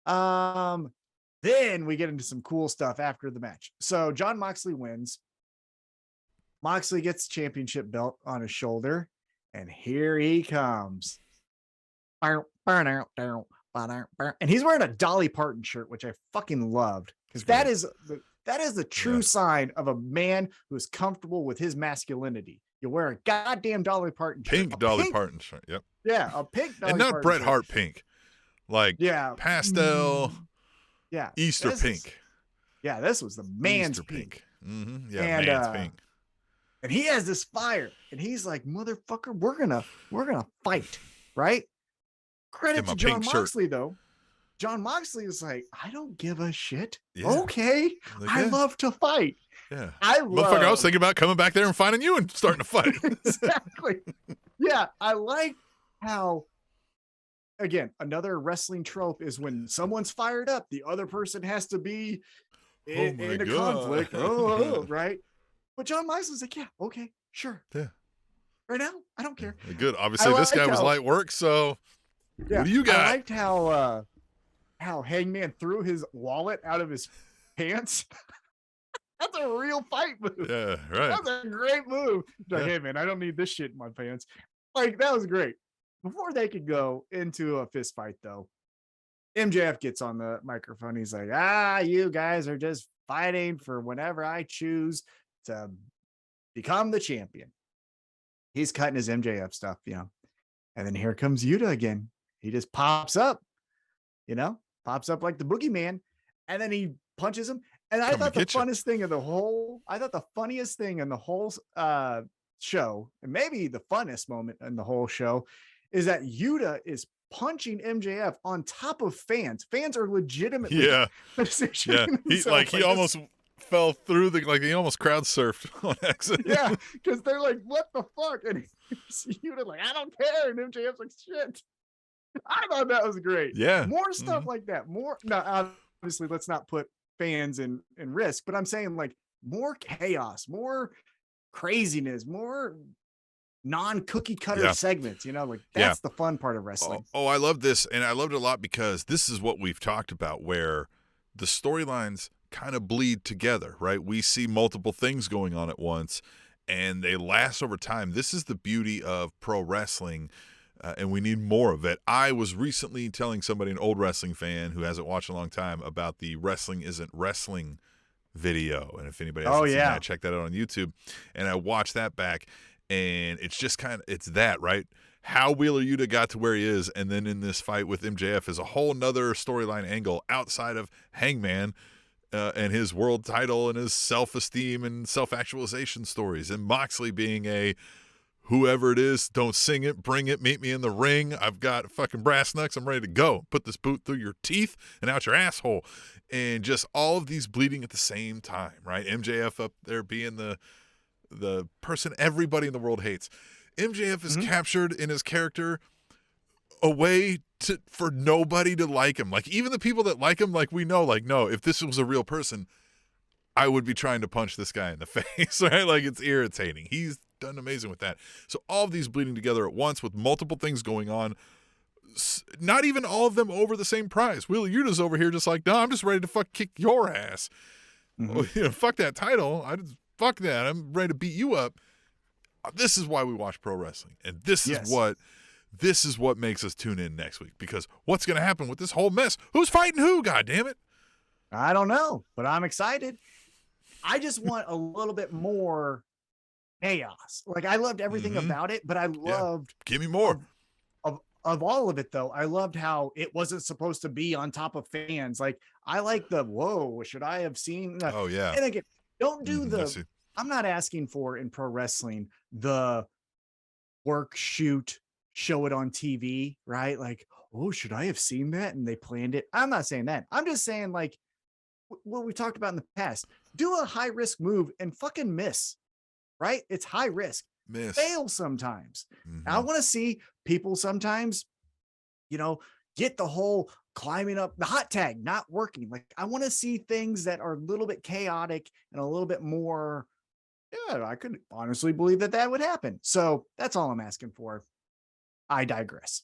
Um, then we get into some cool stuff after the match. So Jon Moxley wins. Moxley gets the championship belt on his shoulder, and here he comes. And he's wearing a Dolly Parton shirt, which I fucking loved, because that is the true sign of a man who is comfortable with his masculinity. You wear a goddamn Dolly Parton shirt. Pink Dolly Parton shirt. Yep. Yeah, a pink Dolly and not Parton Bret shirt. Hart pink. Like pastel. Yeah. Easter pink. This was the man's Easter pink. Mm-hmm. Yeah, and, man's pink. And he has this fire, and he's like, "Motherfucker, we're gonna fight, right?" Credit to Jon Moxley though. Jon Moxley is like, "I don't give a shit. Yeah. Okay, I love to fight." Yeah, I was thinking about coming back there and finding you and starting to fight. Exactly. Yeah, I like how. Again, another wrestling trope is when someone's fired up, the other person has to be in a conflict. Right? But Jon Moxley's like, yeah, okay, sure. Yeah. Right now, I don't care. Good. Obviously, this guy was light work, so what do you got? I liked how Hangman threw his wallet out of his pants. That's a real fight move. Yeah, right. That's a great move. Like, hey, man, I don't need this shit in my pants. Like, that was great. Before they could go into a fist fight, though, MJF gets on the microphone. He's like, you guys are just fighting for whenever I choose to become the champion. He's cutting his MJF stuff, and then here comes Yuta again. He just pops up, pops up like the boogeyman, and then he punches him. And I thought the funniest thing in the whole show, and maybe the funnest moment in the whole show, is that Yuta is punching MJF on top of fans. Fans are legitimately he almost fell through he almost crowd surfed on accident. Yeah, because they're like, what the fuck? And Yuta like, I don't care. And MJF's like, shit. I thought that was great. Yeah. More stuff like that. Now, obviously, let's not put fans in risk, but I'm saying like more chaos, more craziness, more non-cookie cutter segments, that's the fun part of wrestling. Oh, I love this, and I loved it a lot because this is what we've talked about, where the storylines kind of bleed together, right? We see multiple things going on at once, and they last over time. This is the beauty of pro wrestling, and we need more of it. I was recently telling somebody, an old wrestling fan who hasn't watched in a long time, about the Wrestling Isn't Wrestling video, and if anybody hasn't seen that, check that out on YouTube. And I watched that back, and it's just it's that, right? How Wheeler Yuta got to where he is, and then in this fight with MJF is a whole nother storyline angle outside of Hangman and his world title and his self-esteem and self-actualization stories, and Moxley being a whoever it is, don't sing it, bring it, meet me in the ring. I've got fucking brass knucks. I'm ready to go. Put this boot through your teeth and out your asshole. And just all of these bleeding at the same time, right? MJF up there being the person everybody in the world hates. MJF is captured in his character a way for nobody to like him. Like, even the people that like him, like, we know, like, no, if this was a real person, I would be trying to punch this guy in the face, right? Like, it's irritating. He's done amazing with that. So all of these bleeding together at once with multiple things going on, not even all of them over the same prize. Wheeler Yuta's over here just like, no, I'm just ready to kick your ass. Fuck that title. Fuck that. I'm ready to beat you up. This is why we watch pro wrestling, and this is what makes us tune in next week, because what's going to happen with this whole mess? Who's fighting who? God damn it! I don't know, but I'm excited. I just want a little bit more chaos. Like, I loved everything about it, but I loved give me more of all of it, though. I loved how it wasn't supposed to be on top of fans. Like, I like the whoa, should I have seen? Oh yeah. And again, don't do I'm not asking for, in pro wrestling, the work, shoot, show it on TV, right? Like, oh, should I have seen that? And they planned it. I'm not saying that. I'm just saying, like, what we talked about in the past, do a high risk move and fucking miss, right? It's high risk. Fail sometimes. I want to see people sometimes, get the whole climbing up the hot tag not working. Like, I want to see things that are a little bit chaotic and a little bit more. Yeah, I could honestly believe that would happen. So that's all I'm asking for. I digress.